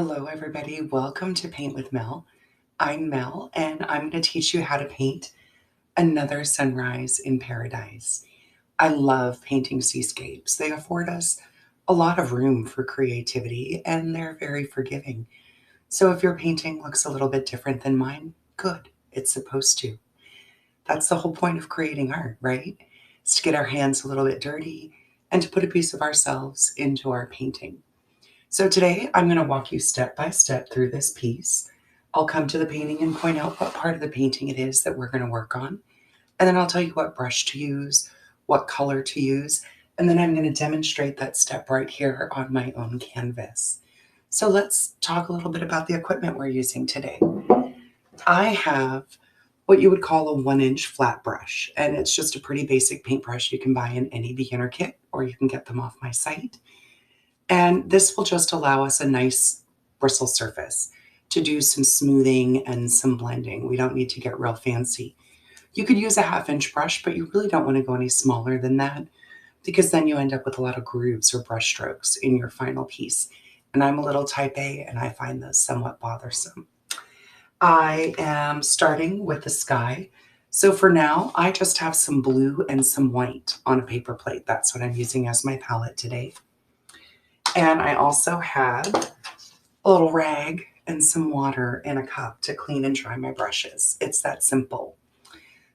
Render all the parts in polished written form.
Hello, everybody. Welcome to Paint with Mel. I'm Mel, and I'm going to teach you how to paint another sunrise in paradise. I love painting seascapes. They afford us a lot of room for creativity, and they're very forgiving. So if your painting looks a little bit different than mine, good. It's supposed to. That's the whole point of creating art, right? It's to get our hands a little bit dirty and to put a piece of ourselves into our painting. So today I'm going to walk you step by step through this piece. I'll come to the painting and point out what part of the painting it is that we're going to work on. And then I'll tell you what brush to use, what color to use, and then I'm going to demonstrate that step right here on my own canvas. So let's talk a little bit about the equipment we're using today. I have what you would call a 1-inch flat brush, and it's just a pretty basic paintbrush you can buy in any beginner kit, or you can get them off my site. And this will just allow us a nice bristle surface to do some smoothing and some blending. We don't need to get real fancy. You could use a 1/2-inch brush, but you really don't want to go any smaller than that because then you end up with a lot of grooves or brush strokes in your final piece. And I'm a little type A and I find those somewhat bothersome. I am starting with the sky. So for now, I just have some blue and some white on a paper plate. That's what I'm using as my palette today. And I also have a little rag and some water in a cup to clean and dry my brushes. It's that simple.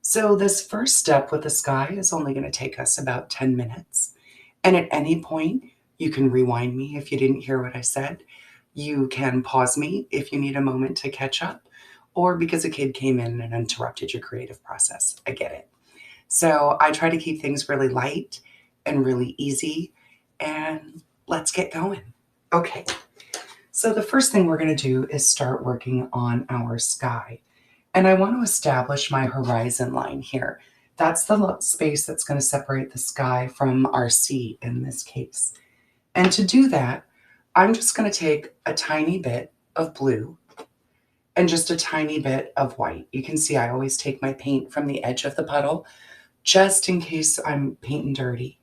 So this first step with the sky is only going to take us about 10 minutes. And at any point, you can rewind me if you didn't hear what I said. You can pause me if you need a moment to catch up, or because a kid came in and interrupted your creative process. I get it. So I try to keep things really light and really easy, and let's get going. Okay, so the first thing we're going to do is start working on our sky. And I want to establish my horizon line here. That's the space that's going to separate the sky from our sea in this case. And to do that, I'm just going to take a tiny bit of blue and just a tiny bit of white. You can see I always take my paint from the edge of the puddle just in case I'm painting dirty.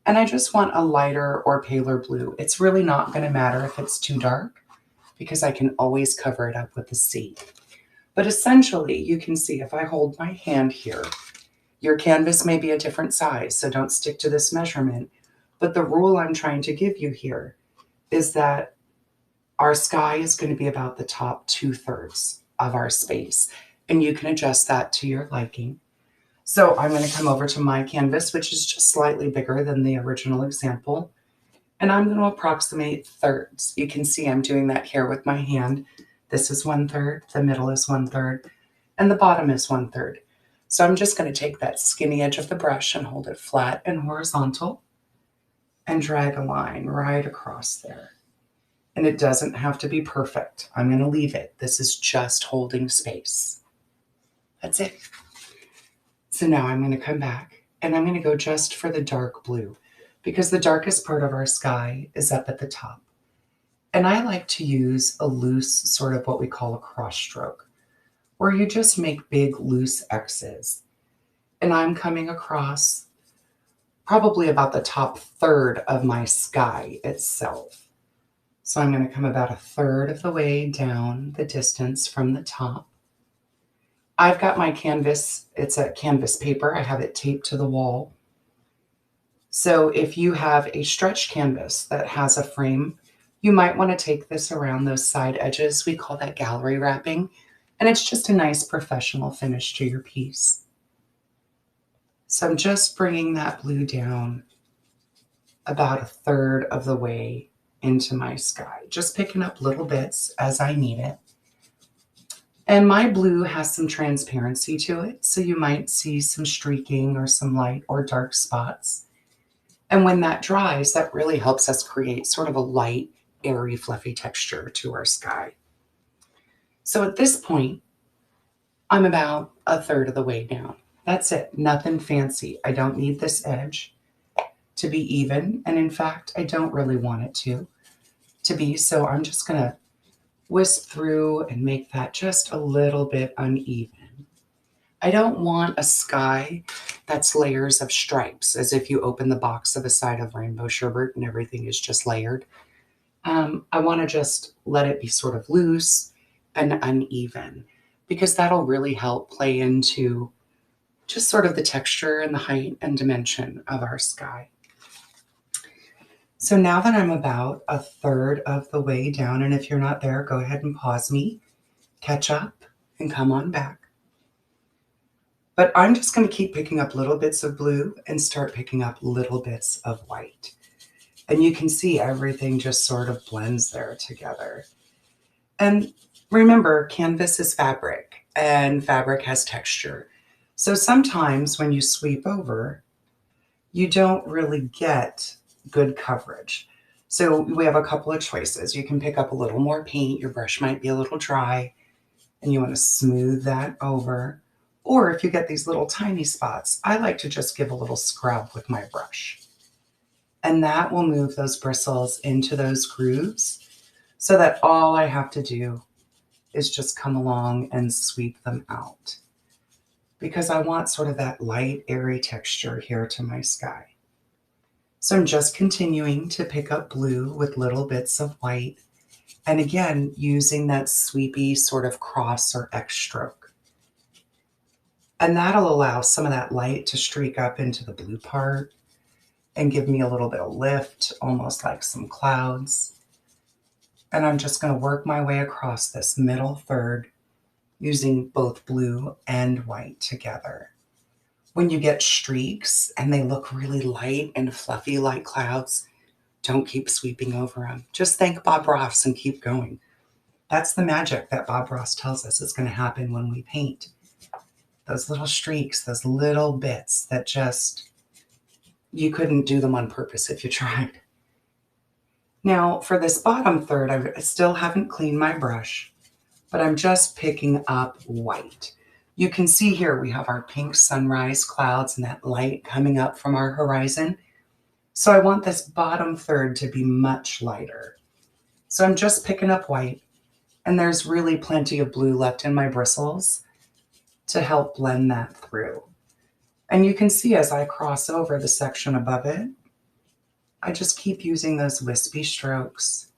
And I just want a lighter or paler blue. It's really not going to matter if it's too dark because I can always cover it up with the sea. But essentially, you can see if I hold my hand here, your canvas may be a different size, so don't stick to this measurement. But the rule I'm trying to give you here is that our sky is going to be about the top 2/3 of our space. And you can adjust that to your liking. So I'm going to come over to my canvas, which is just slightly bigger than the original example. And I'm going to approximate thirds. You can see I'm doing that here with my hand. This is 1/3, the middle is 1/3, and the bottom is 1/3. So I'm just going to take that skinny edge of the brush and hold it flat and horizontal and drag a line right across there. And it doesn't have to be perfect. I'm going to leave it. This is just holding space. That's it. So now I'm going to come back and I'm going to go just for the dark blue because the darkest part of our sky is up at the top. And I like to use a loose sort of what we call a cross stroke, where you just make big loose X's. And I'm coming across probably about the top third of my sky itself. So I'm going to come about 1/3 of the way down the distance from the top. I've got my canvas, it's a canvas paper, I have it taped to the wall. So if you have a stretch canvas that has a frame, you might want to take this around those side edges. We call that gallery wrapping, and it's just a nice professional finish to your piece. So I'm just bringing that blue down about 1/3 of the way into my sky, just picking up little bits as I need it. And my blue has some transparency to it, so you might see some streaking or some light or dark spots. And when that dries, that really helps us create sort of a light, airy, fluffy texture to our sky. So at this point, I'm about 1/3 of the way down. That's it, nothing fancy. I don't need this edge to be even, and in fact, I don't really want it to be, so I'm just gonna wisp through and make that just a little bit uneven. I don't want a sky that's layers of stripes, as if you open the box of a side of rainbow sherbet and everything is just layered. I want to just let it be sort of loose and uneven because that'll really help play into just sort of the texture and the height and dimension of our sky. So now that I'm about a third of the way down, and if you're not there, go ahead and pause me, catch up, and come on back. But I'm just going to keep picking up little bits of blue and start picking up little bits of white. And you can see everything just sort of blends there together. And remember, canvas is fabric, and fabric has texture. So sometimes when you sweep over, you don't really get good coverage. So we have a couple of choices. You can pick up a little more paint. Your brush might be a little dry, and you want to smooth that over. Or if you get these little tiny spots, I like to just give a little scrub with my brush. And that will move those bristles into those grooves so that all I have to do is just come along and sweep them out. Because I want sort of that light, airy texture here to my sky. So I'm just continuing to pick up blue with little bits of white. And again, using that sweepy sort of cross or X stroke. And that'll allow some of that light to streak up into the blue part and give me a little bit of lift, almost like some clouds. And I'm just going to work my way across this middle third using both blue and white together. When you get streaks and they look really light and fluffy like clouds, don't keep sweeping over them. Just thank Bob Ross and keep going. That's the magic that Bob Ross tells us is going to happen when we paint. Those little streaks, those little bits that just, you couldn't do them on purpose if you tried. Now for this bottom third, I still haven't cleaned my brush, but I'm just picking up white. You can see here we have our pink sunrise clouds and that light coming up from our horizon. So I want this bottom third to be much lighter. So I'm just picking up white, and there's really plenty of blue left in my bristles to help blend that through. And you can see as I cross over the section above it, I just keep using those wispy strokes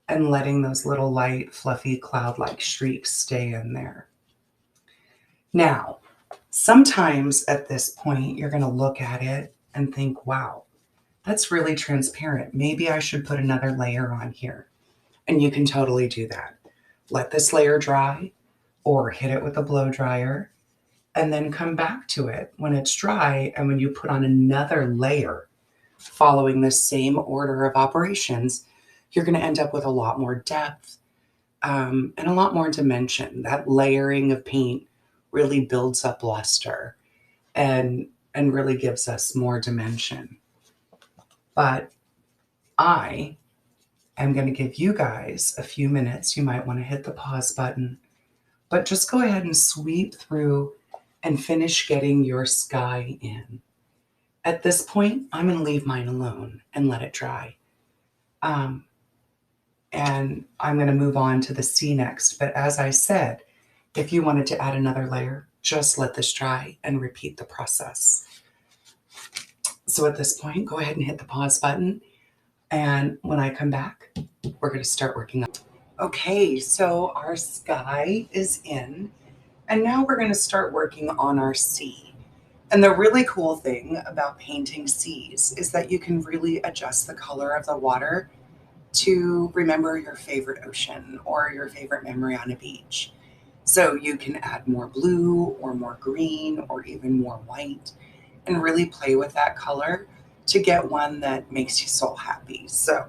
and letting those little light, fluffy cloud-like streaks stay in there. Now, sometimes at this point, you're going to look at it and think, wow, that's really transparent. Maybe I should put another layer on here. And you can totally do that. Let this layer dry or hit it with a blow dryer and then come back to it when it's dry. And when you put on another layer following the same order of operations, you're going to end up with a lot more depth and a lot more dimension. That layering of paint really builds up luster and really gives us more dimension. But I am going to give you guys a few minutes. You might want to hit the pause button, but just go ahead and sweep through and finish getting your sky in. At this point, I'm going to leave mine alone and let it dry. And I'm going to move on to the sea next. But as I said, if you wanted to add another layer, just let this dry and repeat the process. So at this point, go ahead and hit the pause button. And when I come back, we're going to start working on. Okay, so our sky is in. And now we're going to start working on our sea. And the really cool thing about painting seas is that you can really adjust the color of the water to remember your favorite ocean or your favorite memory on a beach. So you can add more blue or more green or even more white and really play with that color to get one that makes you so happy. So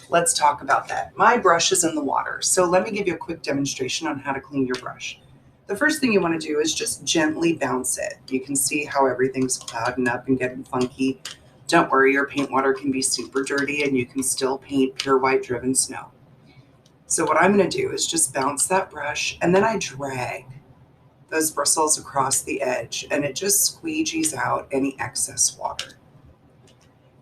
let's talk about that. My brush is in the water. So let me give you a quick demonstration on how to clean your brush. The first thing you want to do is just gently bounce it. You can see how everything's clouding up and getting funky. Don't worry, your paint water can be super dirty and you can still paint pure white driven snow. So what I'm going to do is just bounce that brush and then I drag those bristles across the edge and it just squeegees out any excess water.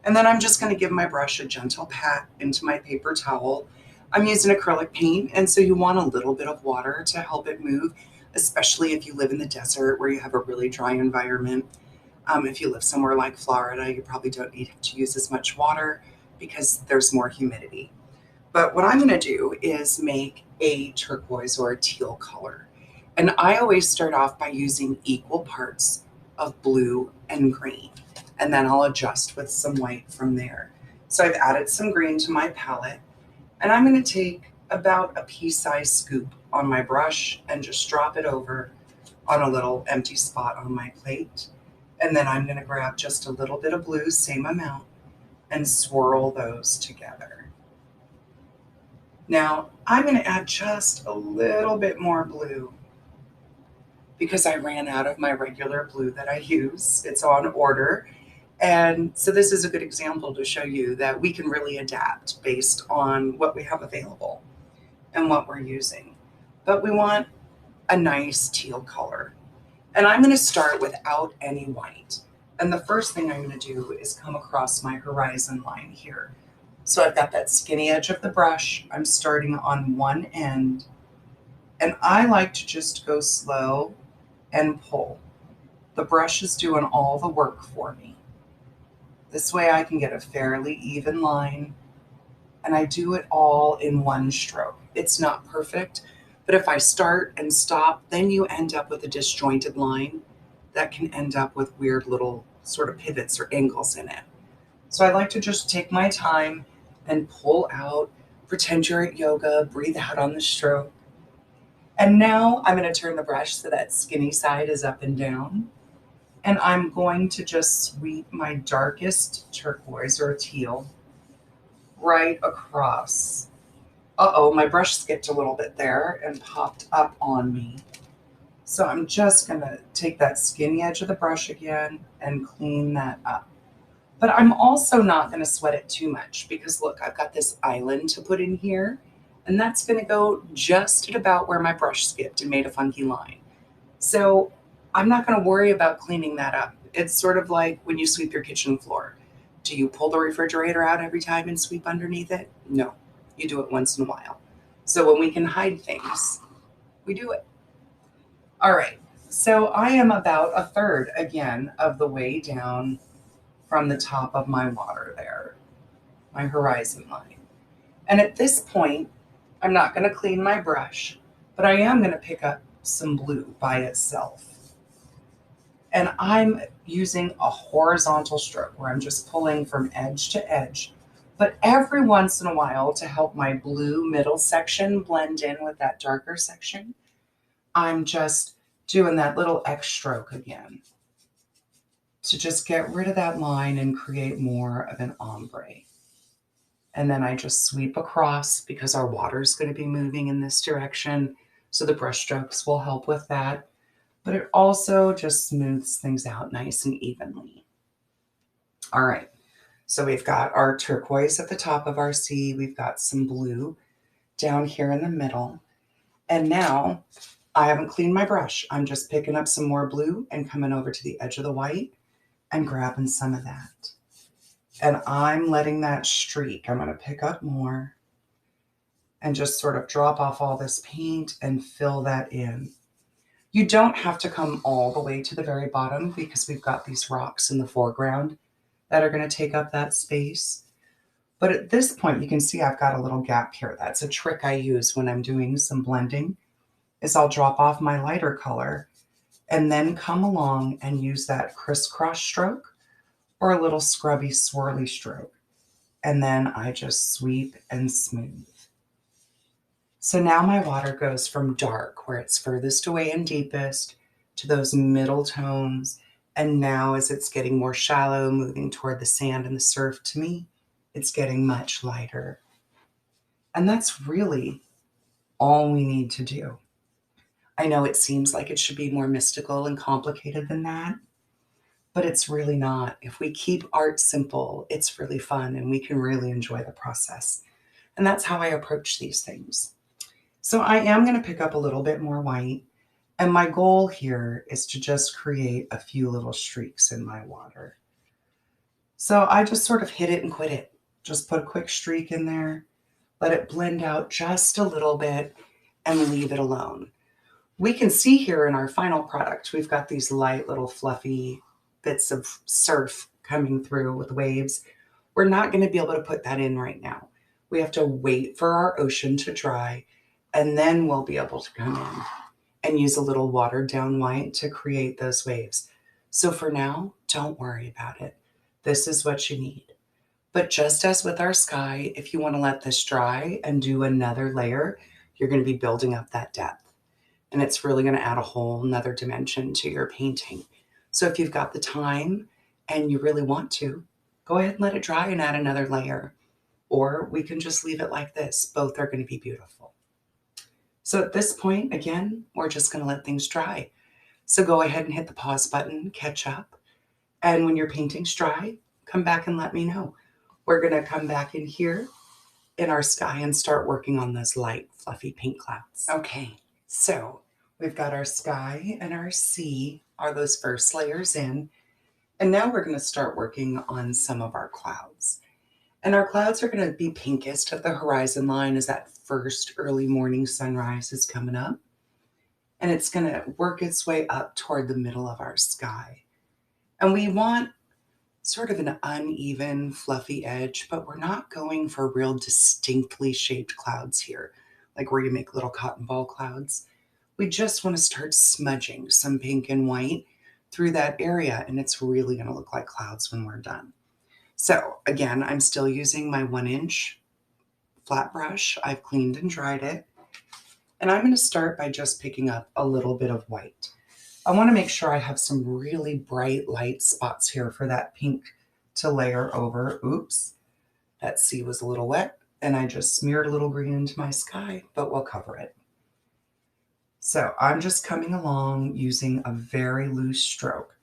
And then I'm just going to give my brush a gentle pat into my paper towel. I'm using acrylic paint, and so you want a little bit of water to help it move, especially if you live in the desert where you have a really dry environment. If you live somewhere like Florida, you probably don't need to use as much water because there's more humidity. But what I'm going to do is make a turquoise or a teal color. And I always start off by using equal parts of blue and green. And then I'll adjust with some white from there. So I've added some green to my palette. And I'm going to take about a pea-sized scoop on my brush and just drop it over on a little empty spot on my plate. And then I'm going to grab just a little bit of blue, same amount, and swirl those together. Now, I'm going to add just a little bit more blue because I ran out of my regular blue that I use. It's on order. And so this is a good example to show you that we can really adapt based on what we have available and what we're using. But we want a nice teal color. And I'm going to start without any white. And the first thing I'm going to do is come across my horizon line here. So I've got that skinny edge of the brush. I'm starting on one end. And I like to just go slow and pull. The brush is doing all the work for me. This way I can get a fairly even line, and I do it all in one stroke. It's not perfect, but if I start and stop, then you end up with a disjointed line that can end up with weird little sort of pivots or angles in it. So I like to just take my time and pull out, pretend you're at yoga, breathe out on the stroke. And now I'm going to turn the brush so that skinny side is up and down. And I'm going to just sweep my darkest turquoise or teal right across. Uh-oh, my brush skipped a little bit there and popped up on me. So I'm just going to take that skinny edge of the brush again and clean that up. But I'm also not going to sweat it too much because look, I've got this island to put in here, and that's going to go just at about where my brush skipped and made a funky line. So I'm not going to worry about cleaning that up. It's sort of like when you sweep your kitchen floor. Do you pull the refrigerator out every time and sweep underneath it? No, you do it once in a while. So when we can hide things, we do it. All right, so I am about a third again of the way down from the top of my water there, my horizon line. And at this point, I'm not going to clean my brush, but I am going to pick up some blue by itself. And I'm using a horizontal stroke where I'm just pulling from edge to edge. But every once in a while, to help my blue middle section blend in with that darker section, I'm just doing that little X stroke again to just get rid of that line and create more of an ombre. And then I just sweep across because our water is going to be moving in this direction. So the brush strokes will help with that. But it also just smooths things out nice and evenly. All right, so we've got our turquoise at the top of our sea. We've got some blue down here in the middle. And now I haven't cleaned my brush. I'm just picking up some more blue and coming over to the edge of the white and grabbing some of that. And I'm letting that streak. I'm going to pick up more and just sort of drop off all this paint and fill that in. You don't have to come all the way to the very bottom because we've got these rocks in the foreground that are going to take up that space. But at this point, you can see I've got a little gap here. That's a trick I use when I'm doing some blending, is I'll drop off my lighter color and then come along and use that crisscross stroke or a little scrubby swirly stroke. And then I just sweep and smooth. So now my water goes from dark, where it's furthest away and deepest, to those middle tones. And now as it's getting more shallow, moving toward the sand and the surf, to me, it's getting much lighter. And that's really all we need to do. I know it seems like it should be more mystical and complicated than that, but it's really not. If we keep art simple, it's really fun and we can really enjoy the process. And that's how I approach these things. So I am going to pick up a little bit more white, and my goal here is to just create a few little streaks in my water. So I just sort of hit it and quit it. Just put a quick streak in there, let it blend out just a little bit, and leave it alone. We can see here in our final product, we've got these light little fluffy bits of surf coming through with waves. We're not going to be able to put that in right now. We have to wait for our ocean to dry, and then we'll be able to come in and use a little watered down white to create those waves. So for now, don't worry about it. This is what you need. But just as with our sky, if you want to let this dry and do another layer, you're going to be building up that depth. And it's really going to add a whole nother dimension to your painting. So if you've got the time and you really want to, go ahead and let it dry and add another layer. Or we can just leave it like this. Both are going to be beautiful. So at this point, again, we're just going to let things dry. So go ahead and hit the pause button, catch up. And when your painting's dry, come back and let me know. We're going to come back in here in our sky and start working on those light, fluffy pink clouds. Okay, so we've got our sky and our sea are those first layers in. And now we're going to start working on some of our clouds. And our clouds are going to be pinkest at the horizon line as that first early morning sunrise is coming up. And it's going to work its way up toward the middle of our sky. And we want sort of an uneven, fluffy edge, but we're not going for real distinctly shaped clouds here, like where you make little cotton ball clouds. We just want to start smudging some pink and white through that area, and it's really going to look like clouds when we're done. So again, I'm still using my 1-inch flat brush. I've cleaned and dried it. And I'm going to start by just picking up a little bit of white. I want to make sure I have some really bright light spots here for that pink to layer over. Oops, that sea was a little wet and I just smeared a little green into my sky, but we'll cover it. So I'm just coming along using a very loose stroke.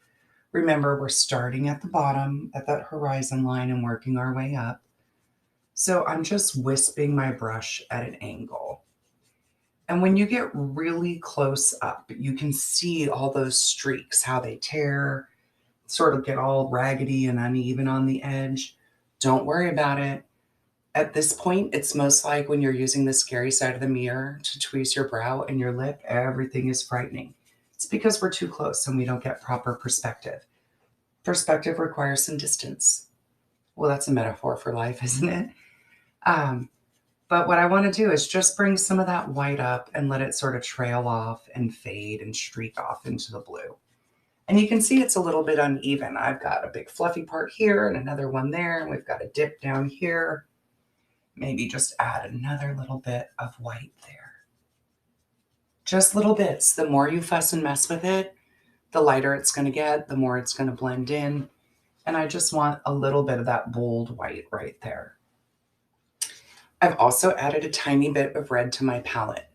Remember, we're starting at the bottom at that horizon line and working our way up. So I'm just wisping my brush at an angle. And when you get really close up, you can see all those streaks, how they tear, sort of get all raggedy and uneven on the edge. Don't worry about it. At this point, it's most like when you're using the scary side of the mirror to tweeze your brow and your lip, everything is frightening. It's because we're too close and we don't get proper perspective. Perspective requires some distance. Well, that's a metaphor for life, isn't it? But what I want to do is just bring some of that white up and let it sort of trail off and fade and streak off into the blue. And you can see it's a little bit uneven. I've got a big fluffy part here and another one there, and we've got a dip down here. Maybe just add another little bit of white there. Just little bits. The more you fuss and mess with it, the lighter it's going to get, the more it's going to blend in. And I just want a little bit of that bold white right there. I've also added a tiny bit of red to my palette.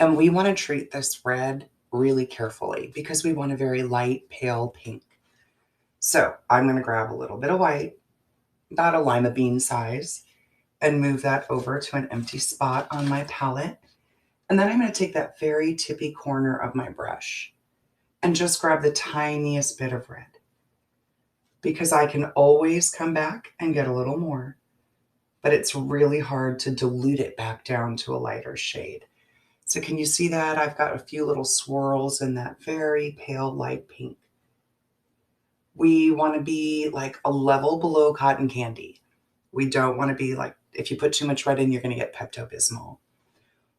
And we want to treat this red really carefully because we want a very light, pale pink. So I'm going to grab a little bit of white, about a lima bean size, and move that over to an empty spot on my palette. And then I'm going to take that very tippy corner of my brush and just grab the tiniest bit of red, because I can always come back and get a little more, but it's really hard to dilute it back down to a lighter shade. So can you see that? I've got a few little swirls in that very pale light pink. We want to be like a level below cotton candy. We don't want to be like, if you put too much red in, you're going to get Pepto-Bismol.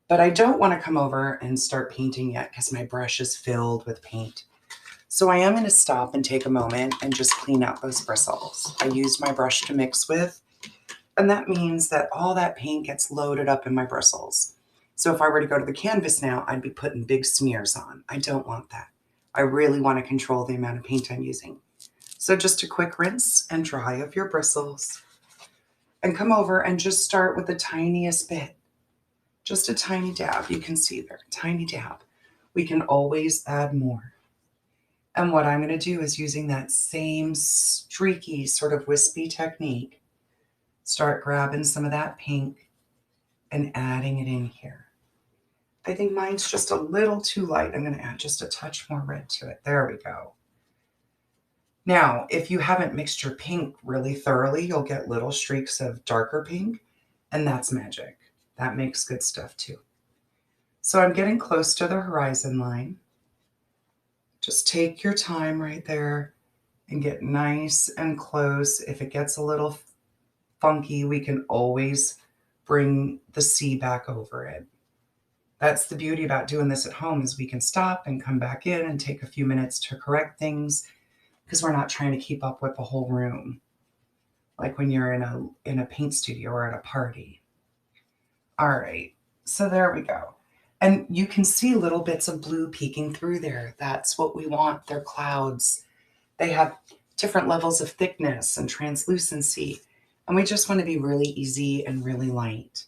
But I don't want to come over and start painting yet because my brush is filled with paint. So I am going to stop and take a moment and just clean out those bristles. I used my brush to mix with, and that means that all that paint gets loaded up in my bristles. So if I were to go to the canvas now, I'd be putting big smears on. I don't want that. I really want to control the amount of paint I'm using. So just a quick rinse and dry of your bristles. And come over and just start with the tiniest bit. Just a tiny dab. You can see there, tiny dab. We can always add more. And what I'm going to do is using that same streaky, sort of wispy technique, start grabbing some of that pink and adding it in here. I think mine's just a little too light. I'm going to add just a touch more red to it. There we go. Now, if you haven't mixed your pink really thoroughly, you'll get little streaks of darker pink, and that's magic. That makes good stuff too. So I'm getting close to the horizon line. Just take your time right there and get nice and close. If it gets a little funky, we can always bring the sea back over it. That's the beauty about doing this at home, is we can stop and come back in and take a few minutes to correct things, because we're not trying to keep up with the whole room like when you're in a paint studio or at a party. All right, so there we go. And you can see little bits of blue peeking through there. That's what we want. They're clouds. They have different levels of thickness and translucency. And we just want to be really easy and really light.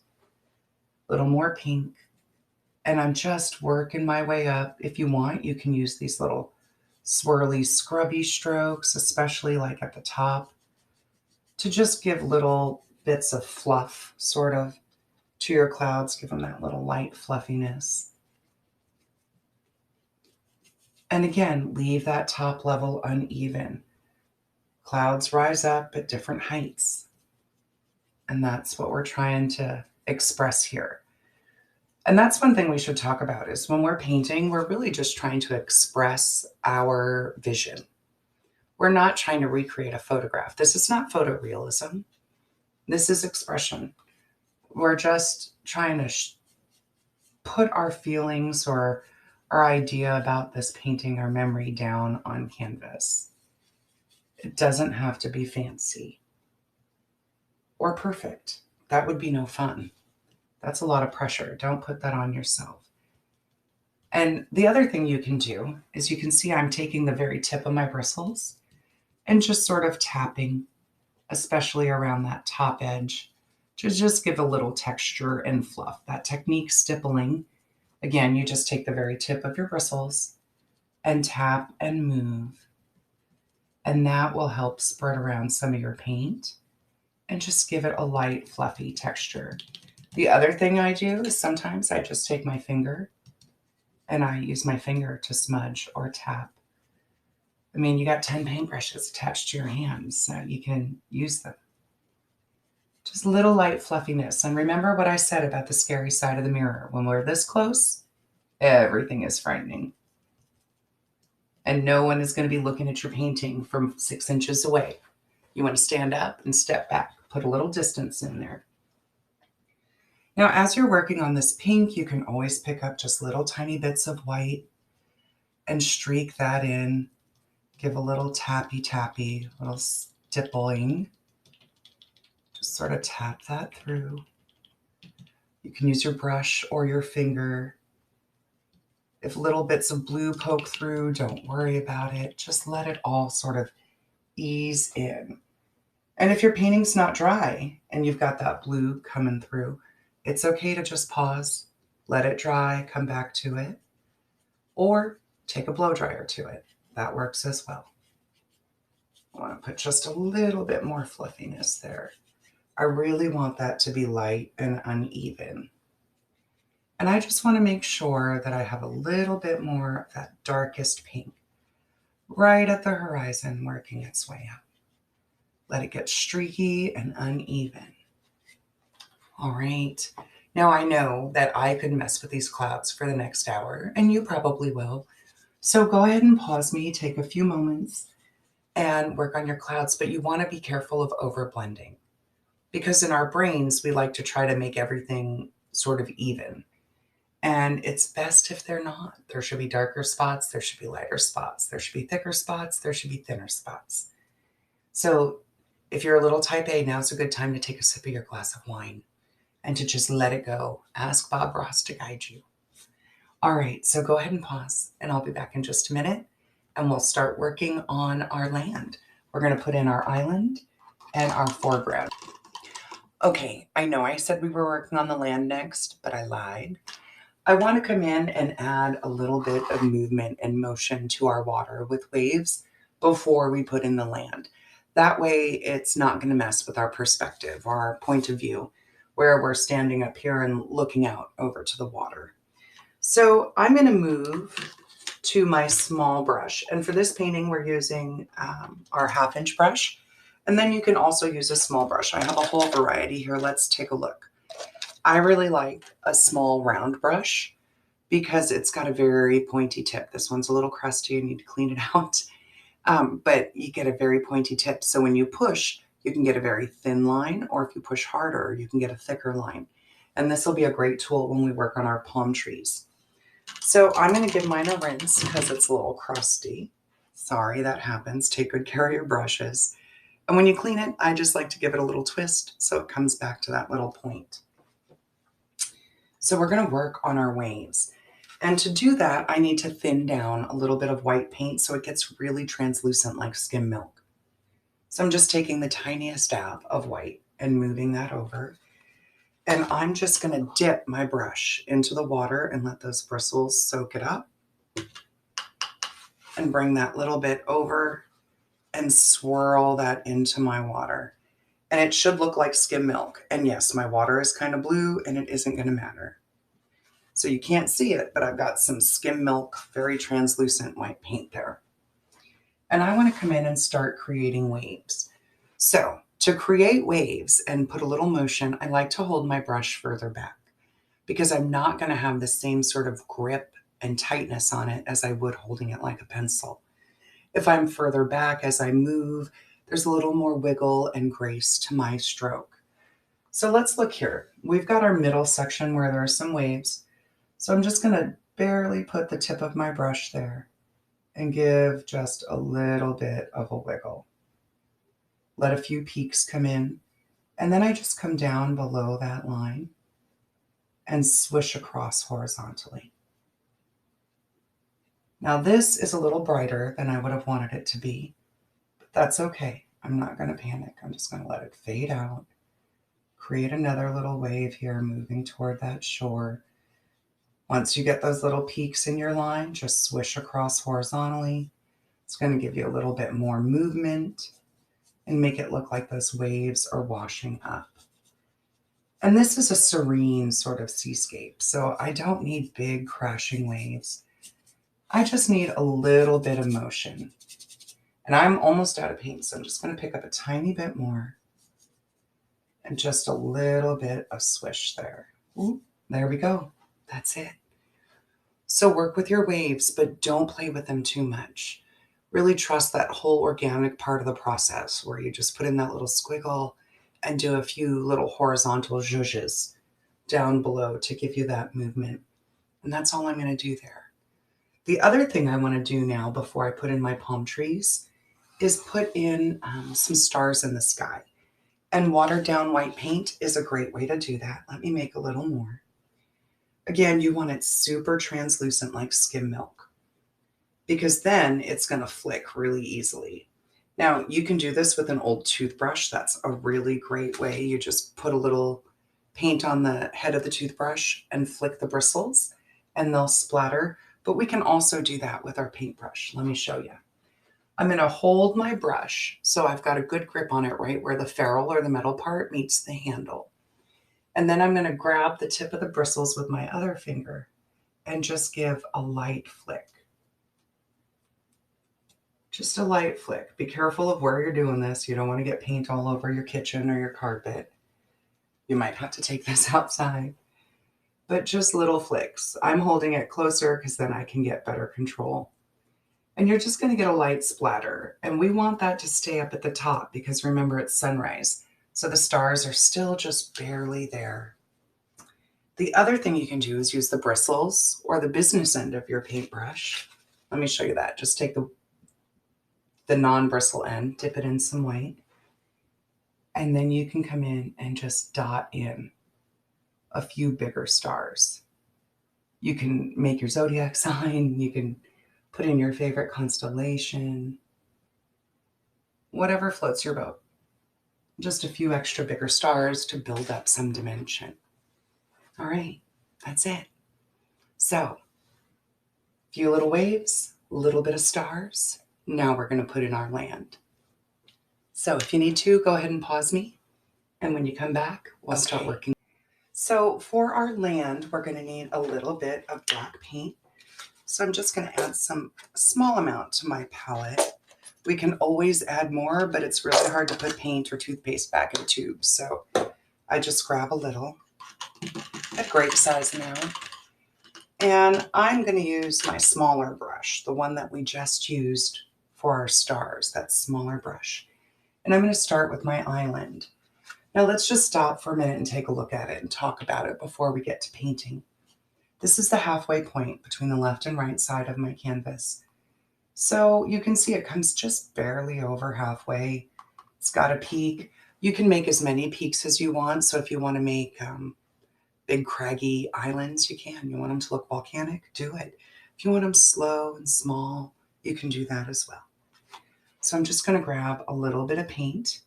A little more pink. And I'm just working my way up. If you want, you can use these little swirly, scrubby strokes, especially like at the top, to just give little bits of fluff, sort of, to your clouds. Give them that little light fluffiness. And again, leave that top level uneven. Clouds rise up at different heights. And that's what we're trying to express here. And that's one thing we should talk about, is when we're painting, we're really just trying to express our vision. We're not trying to recreate a photograph. This is not photorealism. This is expression. We're just trying to put our feelings or our idea about this painting, our memory, down on canvas. It doesn't have to be fancy or perfect. That would be no fun. That's a lot of pressure. Don't put that on yourself. And the other thing you can do is, you can see I'm taking the very tip of my bristles and just sort of tapping, especially around that top edge, to just give a little texture and fluff. That technique, stippling, again, you just take the very tip of your bristles and tap and move. And that will help spread around some of your paint and just give it a light, fluffy texture. The other thing I do is sometimes I just take my finger and I use my finger to smudge or tap. I mean, you got 10 paintbrushes attached to your hands, so you can use them. Just little light fluffiness. And remember what I said about the scary side of the mirror. When we're this close, everything is frightening. And no one is going to be looking at your painting from 6 inches away. You want to stand up and step back. Put a little distance in there. Now, as you're working on this pink, you can always pick up just little tiny bits of white and streak that in. Give a little tappy, little stippling. Just sort of tap that through. You can use your brush or your finger. If little bits of blue poke through, don't worry about it. Just let it all sort of ease in. And if your painting's not dry and you've got that blue coming through, it's okay to just pause, let it dry, come back to it, or take a blow dryer to it. That works as well. I want to put just a little bit more fluffiness there. I really want that to be light and uneven. And I just want to make sure that I have a little bit more of that darkest pink right at the horizon, working its way up. Let it get streaky and uneven. All right. Now I know that I could mess with these clouds for the next hour, and you probably will. So go ahead and pause me, take a few moments, and work on your clouds. But you want to be careful of overblending, because in our brains, we like to try to make everything sort of even. And it's best if they're not. There should be darker spots. There should be lighter spots. There should be thicker spots. There should be thinner spots. So if you're a little type A, now's a good time to take a sip of your glass of wine and to just let it go. Ask Bob Ross to guide you. All right, so go ahead and pause, and I'll be back in just a minute, and we'll start working on our land. We're going to put in our island and our foreground. Okay, I know I said we were working on the land next, but I lied. I want to come in and add a little bit of movement and motion to our water with waves before we put in the land. That way it's not going to mess with our perspective or our point of view, where we're standing up here and looking out over to the water. So I'm going to move to my small brush. And for this painting, we're using our 1/2-inch brush. And then you can also use a small brush. I have a whole variety here. Let's take a look. I really like a small round brush because it's got a very pointy tip. This one's a little crusty. You need to clean it out. But you get a very pointy tip. So when you push, You can get a very thin line, or if you push harder, you can get a thicker line. And this will be a great tool when we work on our palm trees. So I'm going to give mine a rinse because it's a little crusty. Sorry, that happens. Take good care of your brushes. And when you clean it, I just like to give it a little twist so it comes back to that little point. So we're going to work on our waves. And to do that, I need to thin down a little bit of white paint so it gets really translucent like skim milk. So I'm just taking the tiniest dab of white and moving that over. And I'm just going to dip my brush into the water and let those bristles soak it up. And bring that little bit over and swirl that into my water. And it should look like skim milk. And yes, my water is kind of blue and it isn't going to matter. So you can't see it, but I've got some skim milk, very translucent white paint there. And I want to come in and start creating waves. So to create waves and put a little motion, I like to hold my brush further back because I'm not going to have the same sort of grip and tightness on it as I would holding it like a pencil. If I'm further back as I move, there's a little more wiggle and grace to my stroke. So let's look here. We've got our middle section where there are some waves. So I'm just going to barely put the tip of my brush there and give just a little bit of a wiggle. Let a few peaks come in, and then I just come down below that line and swish across horizontally. Now this is a little brighter than I would have wanted it to be, but that's okay. I'm not going to panic. I'm just going to let it fade out. Create another little wave here moving toward that shore. Once you get those little peaks in your line, just swish across horizontally. It's going to give you a little bit more movement and make it look like those waves are washing up. And this is a serene sort of seascape, so I don't need big crashing waves. I just need a little bit of motion. And I'm almost out of paint, so I'm just going to pick up a tiny bit more and just a little bit of swish there. Ooh, there we go. That's it. So work with your waves, but don't play with them too much. Really trust that whole organic part of the process where you just put in that little squiggle and do a few little horizontal zhuzhes down below to give you that movement. And that's all I'm going to do there. The other thing I want to do now before I put in my palm trees is put in some stars in the sky. And watered down white paint is a great way to do that. Let me make a little more. Again, you want it super translucent like skim milk because then it's going to flick really easily. Now, you can do this with an old toothbrush. That's a really great way. You just put a little paint on the head of the toothbrush and flick the bristles and they'll splatter. But we can also do that with our paintbrush. Let me show you. I'm going to hold my brush so I've got a good grip on it right where the ferrule or the metal part meets the handle. And then I'm going to grab the tip of the bristles with my other finger and just give a light flick. Just a light flick. Be careful of where you're doing this. You don't want to get paint all over your kitchen or your carpet. You might have to take this outside. But just little flicks. I'm holding it closer because then I can get better control. And you're just going to get a light splatter. And we want that to stay up at the top because remember it's sunrise. So the stars are still just barely there. The other thing you can do is use the bristles or the business end of your paintbrush. Let me show you that. Just take the non-bristle end, dip it in some white, and then you can come in and just dot in a few bigger stars. You can make your zodiac sign. You can put in your favorite constellation, whatever floats your boat. Just a few extra bigger stars to build up some dimension. All right, that's it. So, a few little waves, a little bit of stars. Now we're going to put in our land. So if you need to, go ahead and pause me. And when you come back, we'll start working. So for our land, we're going to need a little bit of black paint. So I'm just going to add some small amount to my palette. We can always add more, but it's really hard to put paint or toothpaste back in tubes. So I just grab a little, a grape size amount. And I'm going to use my smaller brush, the one that we just used for our stars, that smaller brush. And I'm going to start with my island. Now let's just stop for a minute and take a look at it and talk about it before we get to painting. This is the halfway point between the left and right side of my canvas. So you can see it comes just barely over halfway. It's got a peak. You can make as many peaks as you want. So if you want to make big craggy islands, you can. You want them to look volcanic, do it. If you want them slow and small, you can do that as well. So I'm just going to grab a little bit of paint,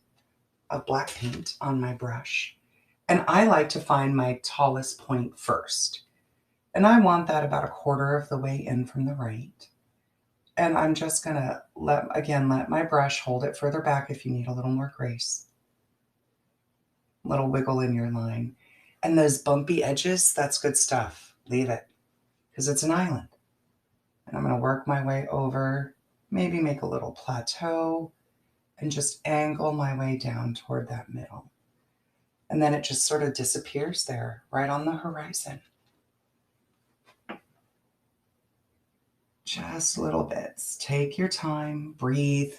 of black paint on my brush. And I like to find my tallest point first. And I want that about a quarter of the way in from the right. And I'm just going to let my brush hold it further back if you need a little more grace. A little wiggle in your line. And those bumpy edges, that's good stuff. Leave it, because it's an island. And I'm going to work my way over, maybe make a little plateau, and just angle my way down toward that middle. And then it just sort of disappears there, right on the horizon. Just little bits. Take your time, breathe.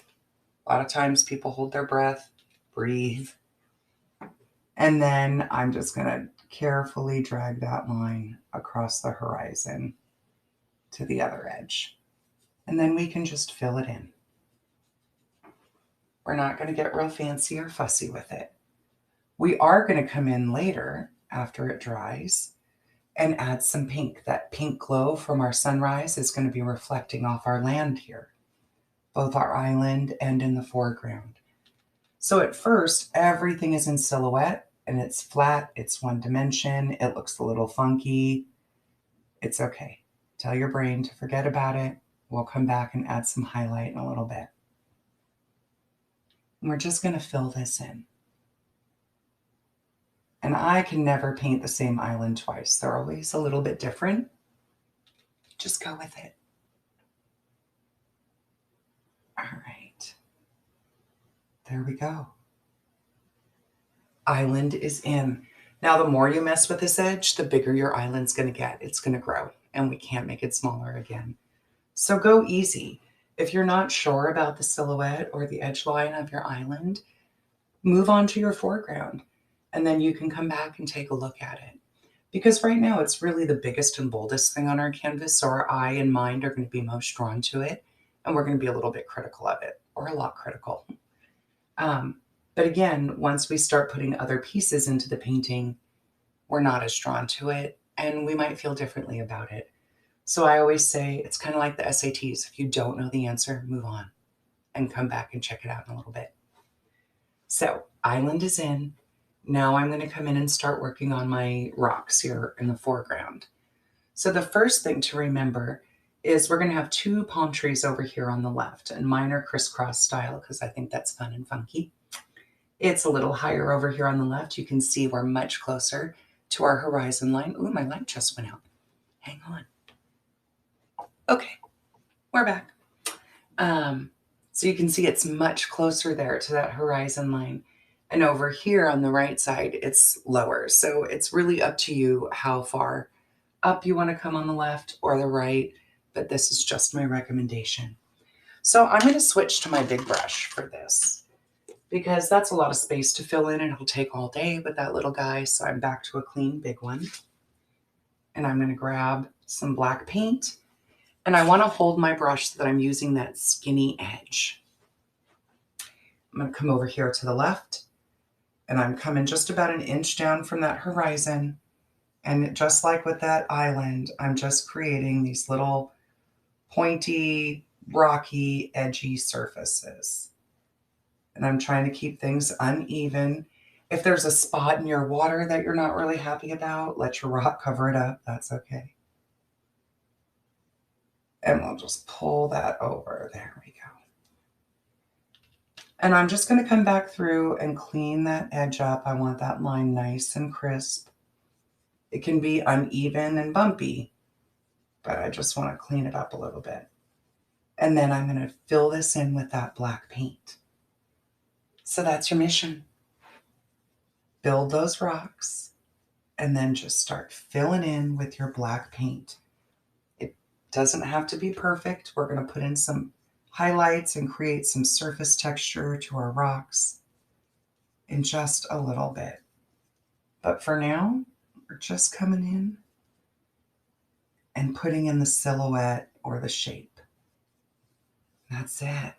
A lot of times people hold their breath, breathe. And then I'm just going to carefully drag that line across the horizon to the other edge. And then we can just fill it in. We're not going to get real fancy or fussy with it. We are going to come in later after it dries and add some pink. That pink glow from our sunrise is going to be reflecting off our land here, both our island and in the foreground. So at first, everything is in silhouette and it's flat, it's one dimension, it looks a little funky. It's okay. Tell your brain to forget about it. We'll come back and add some highlight in a little bit. And we're just going to fill this in. And I can never paint the same island twice. They're always a little bit different. Just go with it. All right. There we go. Island is in. Now, the more you mess with this edge, the bigger your island's going to get. It's going to grow, and we can't make it smaller again. So go easy. If you're not sure about the silhouette or the edge line of your island, move on to your foreground, and then you can come back and take a look at it. Because right now it's really the biggest and boldest thing on our canvas, so our eye and mind are going to be most drawn to it, and we're going to be a little bit critical of it, or a lot critical. But again, once we start putting other pieces into the painting, we're not as drawn to it, and we might feel differently about it. So I always say it's kind of like the SATs. If you don't know the answer, move on and come back and check it out in a little bit. So island is in. Now I'm going to come in and start working on my rocks here in the foreground. So the first thing to remember is we're going to have two palm trees over here on the left, and mine are crisscross style because I think that's fun and funky. It's a little higher over here on the left. You can see we're much closer to our horizon line. Ooh, my light just went out. Hang on. Okay, we're back. So you can see it's much closer there to that horizon line. And over here on the right side, it's lower. So it's really up to you how far up you want to come on the left or the right, but this is just my recommendation. So I'm going to switch to my big brush for this, because that's a lot of space to fill in and it'll take all day with that little guy. So I'm back to a clean big one. And I'm going to grab some black paint, and I want to hold my brush so that I'm using that skinny edge. I'm going to come over here to the left, and I'm coming just about an inch down from that horizon. And just like with that island, I'm just creating these little pointy, rocky, edgy surfaces. And I'm trying to keep things uneven. If there's a spot in your water that you're not really happy about, let your rock cover it up. That's okay. And we'll just pull that over. There we go. And I'm just going to come back through and clean that edge up. I want that line nice and crisp. It can be uneven and bumpy, but I just want to clean it up a little bit. And then I'm going to fill this in with that black paint. So that's your mission. Build those rocks and then just start filling in with your black paint. It doesn't have to be perfect. We're going to put in some highlights and create some surface texture to our rocks in just a little bit. But for now, we're just coming in and putting in the silhouette or the shape. That's it.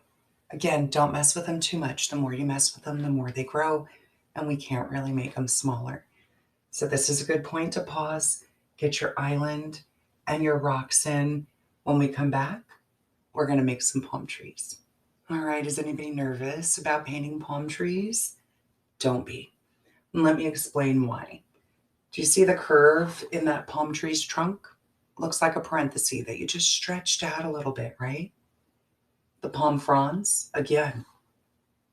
Again, don't mess with them too much. The more you mess with them, the more they grow, and we can't really make them smaller. So this is a good point to pause, get your island and your rocks in. When we come back, we're going to make some palm trees. All right, is anybody nervous about painting palm trees? Don't be. And let me explain why. Do you see the curve in that palm tree's trunk? Looks like a parenthesis that you just stretched out a little bit, right? The palm fronds, again,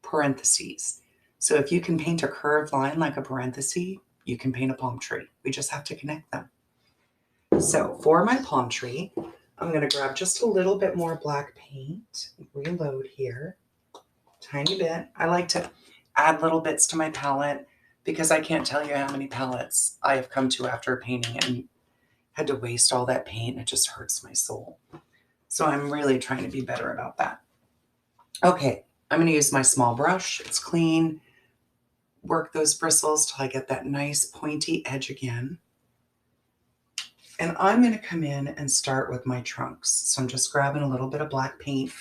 parentheses. So if you can paint a curved line like a parenthesis, you can paint a palm tree. We just have to connect them. So for my palm tree, I'm going to grab just a little bit more black paint, reload here, tiny bit. I like to add little bits to my palette because I can't tell you how many palettes I have come to after painting and had to waste all that paint. It just hurts my soul. So I'm really trying to be better about that. Okay, I'm going to use my small brush. It's clean. Work those bristles till I get that nice pointy edge again. And I'm going to come in and start with my trunks. So I'm just grabbing a little bit of black paint.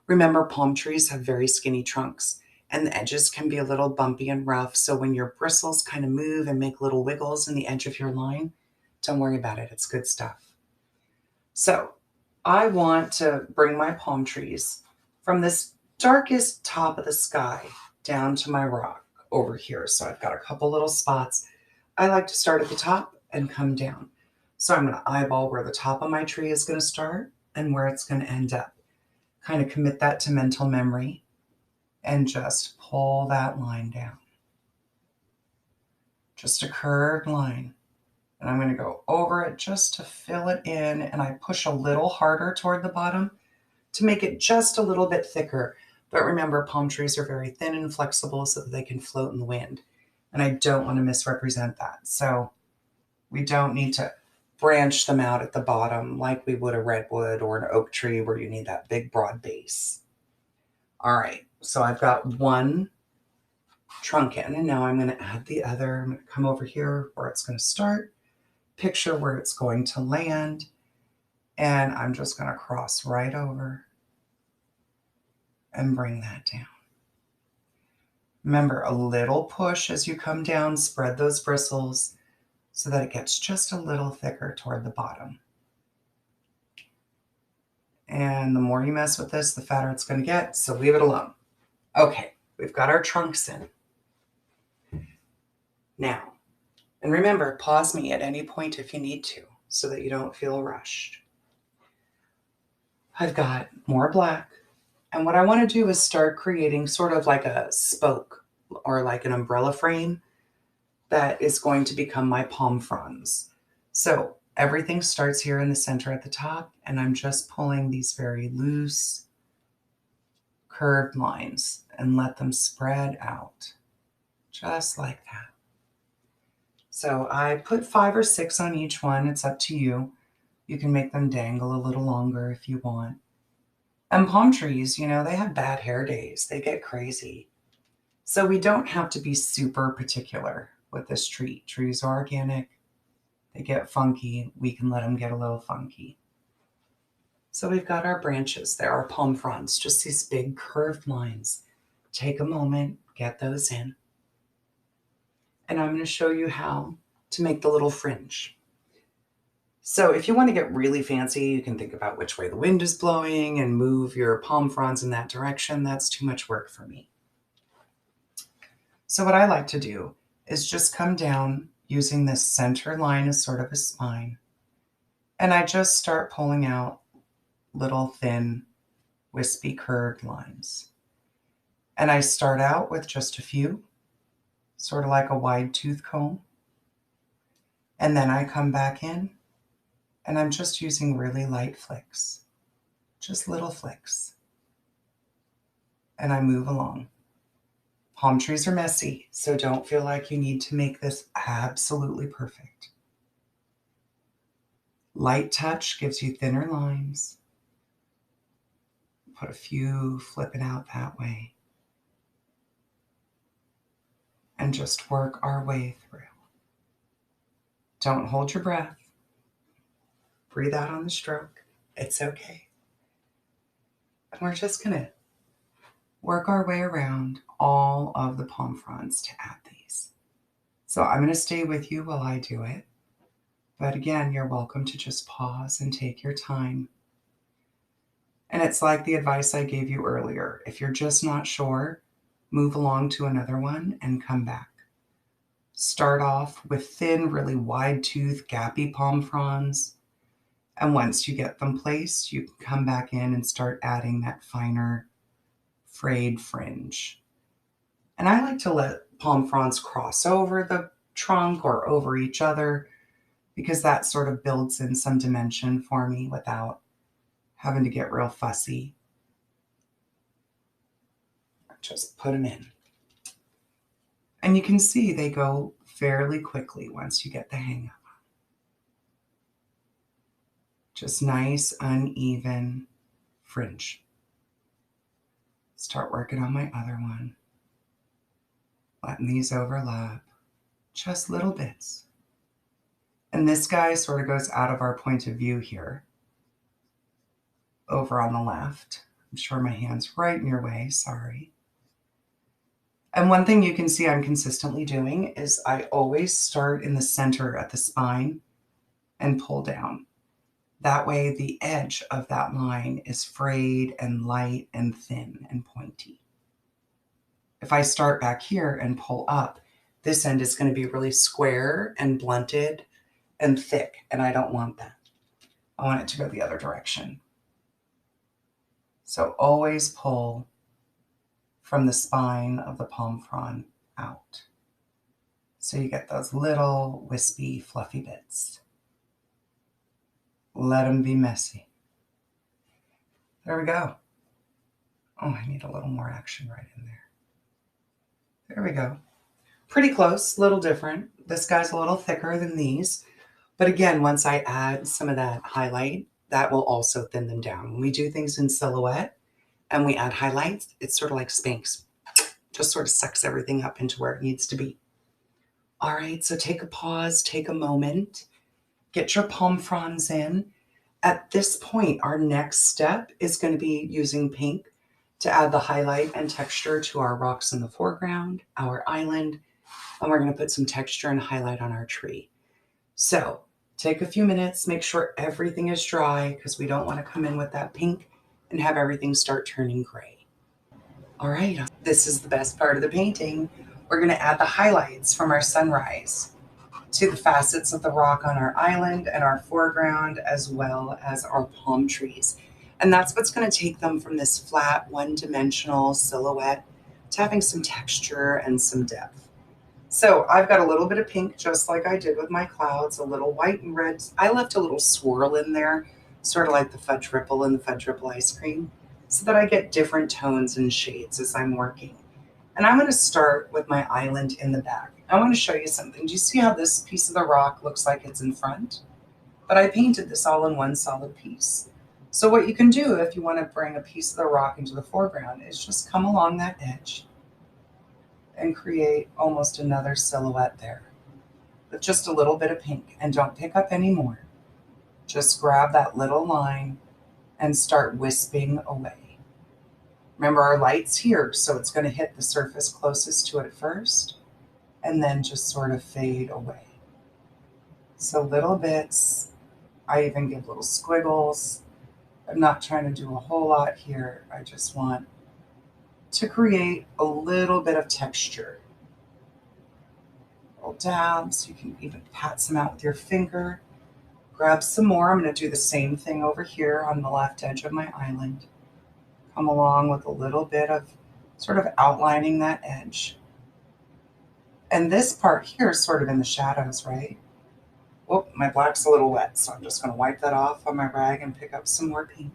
Remember, palm trees have very skinny trunks, and the edges can be a little bumpy and rough. So when your bristles kind of move and make little wiggles in the edge of your line, don't worry about it. It's good stuff. So I want to bring my palm trees from this darkest top of the sky down to my rock over here. So I've got a couple little spots. I like to start at the top and come down. So I'm going to eyeball where the top of my tree is going to start and where it's going to end up. Kind of commit that to mental memory and just pull that line down. Just a curved line. And I'm going to go over it just to fill it in. And I push a little harder toward the bottom to make it just a little bit thicker. But remember, palm trees are very thin and flexible so that they can float in the wind. And I don't want to misrepresent that. So we don't need to branch them out at the bottom like we would a redwood or an oak tree where you need that big broad base. All right, so I've got one trunk in, and now I'm going to add the other. I'm going to come over here where it's going to start, picture where it's going to land, and I'm just going to cross right over and bring that down. Remember, a little push as you come down, spread those bristles so that it gets just a little thicker toward the bottom. And the more you mess with this, the fatter it's going to get, so leave it alone. Okay, we've got our trunks in. Now, and remember, pause me at any point if you need to, so that you don't feel rushed. I've got more black, and what I want to do is start creating sort of like a spoke or like an umbrella frame that is going to become my palm fronds. So everything starts here in the center at the top, and I'm just pulling these very loose, curved lines and let them spread out, just like that. So I put 5 or 6 on each one. It's up to you. You can make them dangle a little longer if you want. And palm trees, you know, they have bad hair days. They get crazy. So we don't have to be super particular with this tree. Trees are organic. They get funky. We can let them get a little funky. So we've got our branches. There are palm fronds, just these big curved lines. Take a moment, get those in. And I'm going to show you how to make the little fringe. So if you want to get really fancy, you can think about which way the wind is blowing and move your palm fronds in that direction. That's too much work for me. So what I like to do is just come down using this center line as sort of a spine. And I just start pulling out little thin, wispy curved lines. And I start out with just a few, sort of like a wide tooth comb. And then I come back in and I'm just using really light flicks, just little flicks. And I move along. Palm trees are messy, so don't feel like you need to make this absolutely perfect. Light touch gives you thinner lines. Put a few flipping out that way. And just work our way through. Don't hold your breath. Breathe out on the stroke. It's okay. And we're just going to work our way around all of the palm fronds to add these. So I'm going to stay with you while I do it. But again, you're welcome to just pause and take your time. And it's like the advice I gave you earlier. If you're just not sure, move along to another one and come back. Start off with thin, really wide tooth, gappy palm fronds. And once you get them placed, you can come back in and start adding that finer frayed fringe. And I like to let palm fronds cross over the trunk or over each other because that sort of builds in some dimension for me without having to get real fussy. Just put them in. And you can see they go fairly quickly once you get the hang of them. Just nice, uneven fringe. Start working on my other one. Letting these overlap. Just little bits. And this guy sort of goes out of our point of view here. Over on the left. I'm sure my hand's right in your way, sorry. And one thing you can see I'm consistently doing is I always start in the center at the spine and pull down. That way the edge of that line is frayed and light and thin and pointy. If I start back here and pull up, this end is going to be really square and blunted and thick, and I don't want that. I want it to go the other direction. So always pull from the spine of the palm frond out. So you get those little wispy, fluffy bits. Let them be messy. There we go. Oh, I need a little more action right in there. There we go. Pretty close, a little different. This guy's a little thicker than these. But again, once I add some of that highlight, that will also thin them down. When we do things in silhouette and we add highlights, it's sort of like Spanx. Just sort of sucks everything up into where it needs to be. All right, so take a pause, take a moment, get your palm fronds in. At this point, our next step is going to be using pink to add the highlight and texture to our rocks in the foreground, our island, and we're going to put some texture and highlight on our tree. So take a few minutes, make sure everything is dry because we don't want to come in with that pink and have everything start turning gray. All right, this is the best part of the painting. We're going to add the highlights from our sunrise to the facets of the rock on our island and our foreground, as well as our palm trees. And that's what's going to take them from this flat, one-dimensional silhouette to having some texture and some depth. So I've got a little bit of pink, just like I did with my clouds, a little white and red. I left a little swirl in there, sort of like the fudge ripple in the fudge ripple ice cream, so that I get different tones and shades as I'm working. And I'm going to start with my island in the back. I want to show you something. Do you see how this piece of the rock looks like it's in front? But I painted this all in one solid piece. So what you can do if you want to bring a piece of the rock into the foreground is just come along that edge and create almost another silhouette there with just a little bit of pink. And don't pick up any more. Just grab that little line and start wisping away. Remember, our light's here, so it's going to hit the surface closest to it first and then just sort of fade away. So little bits. I even give little squiggles. I'm not trying to do a whole lot here. I just want to create a little bit of texture. Little dabs. You can even pat some out with your finger. Grab some more. I'm going to do the same thing over here on the left edge of my island. Come along with a little bit of sort of outlining that edge. And this part here is sort of in the shadows, right? Oh, my black's a little wet, so I'm just going to wipe that off on my rag and pick up some more pink.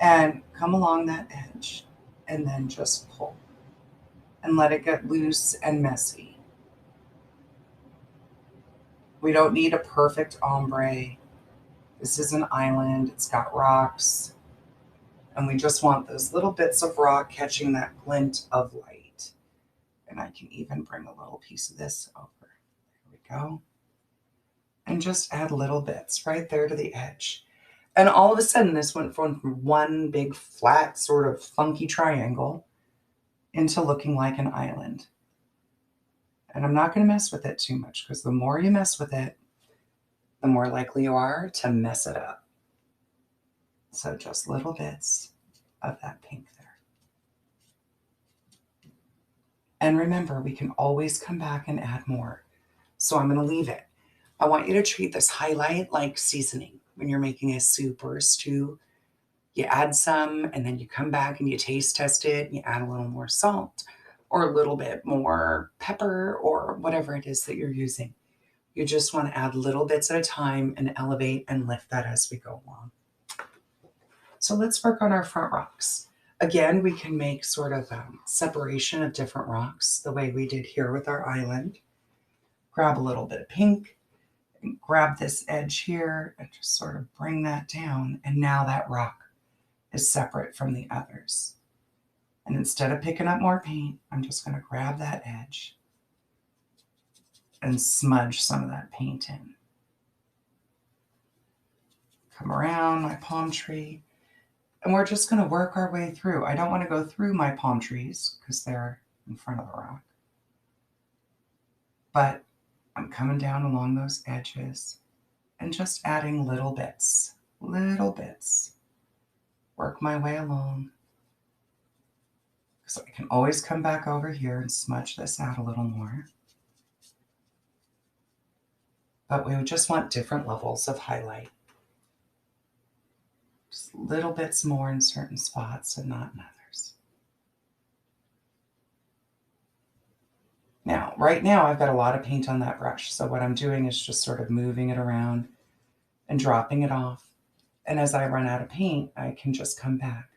And come along that edge and then just pull and let it get loose and messy. We don't need a perfect ombre. This is an island. It's got rocks. And we just want those little bits of rock catching that glint of light. And I can even bring a little piece of this over. There we go. And just add little bits right there to the edge. And all of a sudden, this went from one big flat sort of funky triangle into looking like an island. And I'm not going to mess with it too much, because the more you mess with it, the more likely you are to mess it up. So just little bits of that pink there. And remember, we can always come back and add more. So I'm going to leave it. I want you to treat this highlight like seasoning. When you're making a soup or a stew, you add some and then you come back and you taste test it and you add a little more salt or a little bit more pepper or whatever it is that you're using. You just want to add little bits at a time and elevate and lift that as we go along. So let's work on our front rocks. Again, we can make sort of a separation of different rocks the way we did here with our island. Grab a little bit of pink and grab this edge here and just sort of bring that down. And now that rock is separate from the others. And instead of picking up more paint, I'm just going to grab that edge and smudge some of that paint in. Come around my palm tree, and we're just going to work our way through. I don't want to go through my palm trees because they're in front of the rock. But I'm coming down along those edges and just adding little bits. Work my way along. So I can always come back over here and smudge this out a little more. But we would just want different levels of highlight. Just little bits more in certain spots and not in others. Now, right now I've got a lot of paint on that brush. So what I'm doing is just sort of moving it around and dropping it off. And as I run out of paint, I can just come back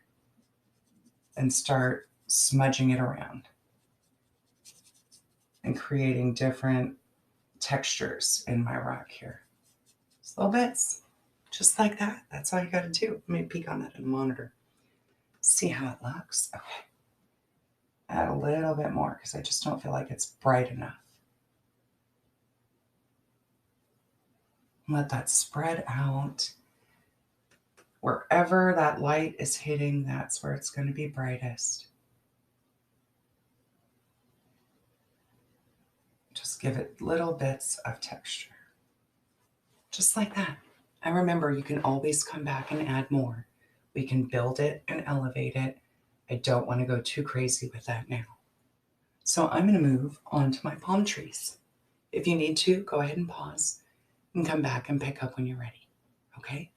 and start smudging it around and creating different textures in my rock here. Just little bits, just like that. That's all you got to do. Let me peek on that in the monitor. See how it looks? Okay. Add a little bit more because I just don't feel like it's bright enough. Let that spread out. Wherever that light is hitting, that's where it's going to be brightest. Just give it little bits of texture. Just like that. And remember, you can always come back and add more. We can build it and elevate it. I don't want to go too crazy with that now. So I'm going to move on to my palm trees. If you need to, go ahead and pause and come back and pick up when you're ready. Okay?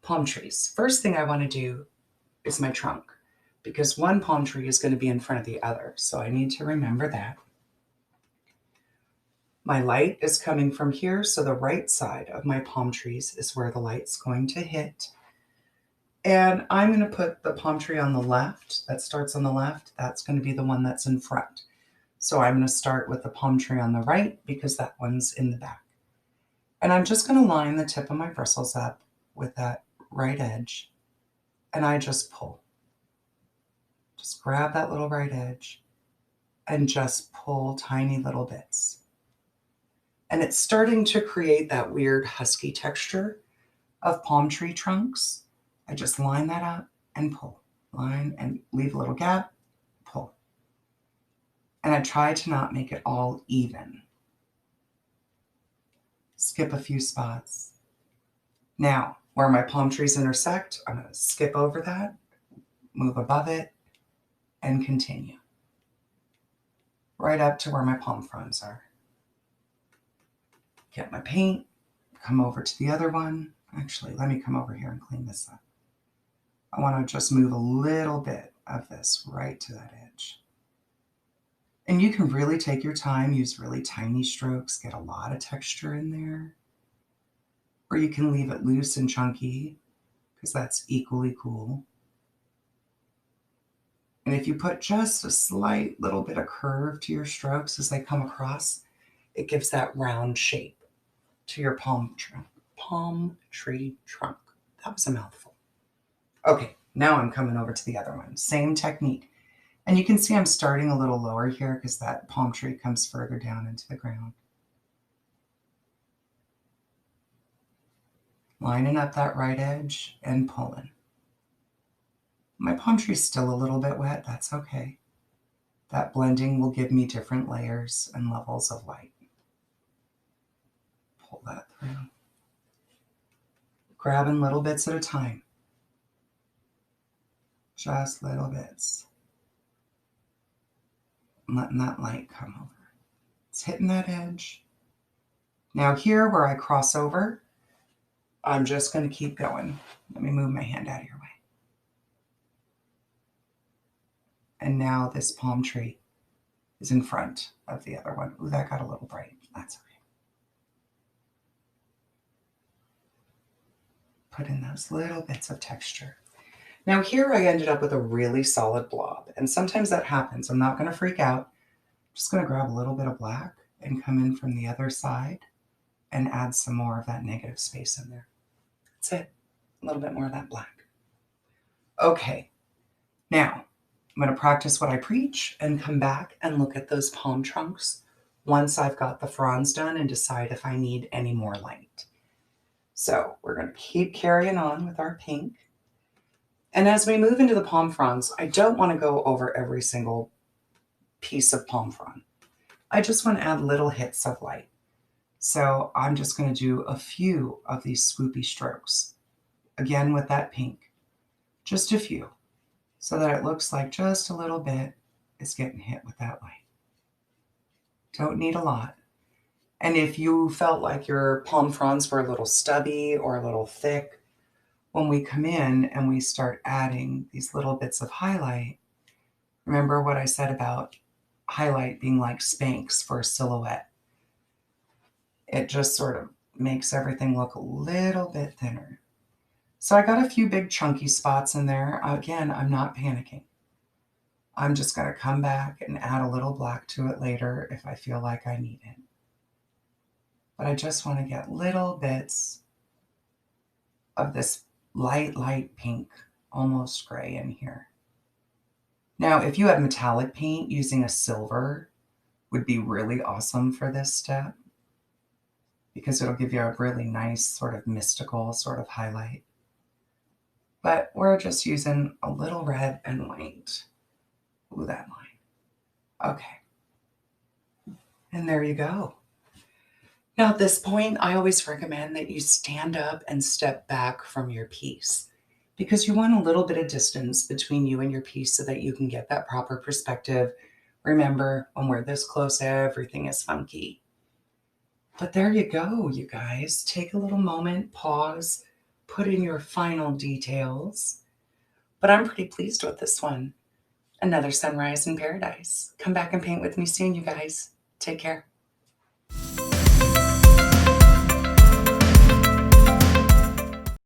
Palm trees. First thing I want to do is my trunk, because one palm tree is going to be in front of the other. So I need to remember that. My light is coming from here, so the right side of my palm trees is where the light's going to hit. And I'm going to put the palm tree on the left. That starts on the left. That's going to be the one that's in front. So I'm going to start with the palm tree on the right because that one's in the back. And I'm just going to line the tip of my bristles up with that right edge. And I just pull. Just grab that little right edge and just pull tiny little bits. And it's starting to create that weird husky texture of palm tree trunks. I just line that up and pull. Line and leave a little gap, pull. And I try to not make it all even. Skip a few spots. Now, where my palm trees intersect, I'm going to skip over that, move above it, and continue. Right up to where my palm fronds are. Get my paint, come over to the other one. Actually, let me come over here and clean this up. I want to just move a little bit of this right to that edge. And you can really take your time, use really tiny strokes, get a lot of texture in there. Or you can leave it loose and chunky, because that's equally cool. And if you put just a slight little bit of curve to your strokes as they come across, it gives that round shape to your palm tree trunk. That was a mouthful. Okay, Now I'm coming over to the other one. Same technique. And you can see I'm starting a little lower here because that palm tree comes further down into the ground. Lining up that right edge and pulling. My palm tree's still a little bit wet. That's okay. That blending will give me different layers and levels of light. Pull that through. Grabbing little bits at a time. Just little bits. And letting that light come over. It's hitting that edge. Now here where I cross over, I'm just going to keep going. Let me move my hand out of your way. And now this palm tree is in front of the other one. Ooh, that got a little bright. That's okay. Put in those little bits of texture. Now here I ended up with a really solid blob. And sometimes that happens. I'm not going to freak out. I'm just going to grab a little bit of black and come in from the other side and add some more of that negative space in there. That's it. A little bit more of that black. Okay. Now, I'm going to practice what I preach and come back and look at those palm trunks once I've got the fronds done and decide if I need any more light. So we're going to keep carrying on with our pink. And as we move into the palm fronds, I don't want to go over every single piece of palm frond. I just want to add little hits of light. So I'm just going to do a few of these swoopy strokes. Again with that pink. Just a few. So that it looks like just a little bit is getting hit with that light. Don't need a lot. And if you felt like your palm fronds were a little stubby or a little thick, when we come in and we start adding these little bits of highlight, remember what I said about highlight being like Spanx for a silhouette. It just sort of makes everything look a little bit thinner. So I got a few big chunky spots in there. Again, I'm not panicking. I'm just going to come back and add a little black to it later if I feel like I need it. But I just want to get little bits of this light pink, almost gray in here. Now, if you have metallic paint, using a silver would be really awesome for this step because it'll give you a really nice sort of mystical sort of highlight. But we're just using a little red and white. Ooh, that line. Okay. And there you go. Now at this point, I always recommend that you stand up and step back from your piece because you want a little bit of distance between you and your piece so that you can get that proper perspective. Remember, when we're this close, everything is funky. But there you go, you guys. Take a little moment, pause, put in your final details. But I'm pretty pleased with this one. Another sunrise in paradise. Come back and paint with me soon, you guys. Take care.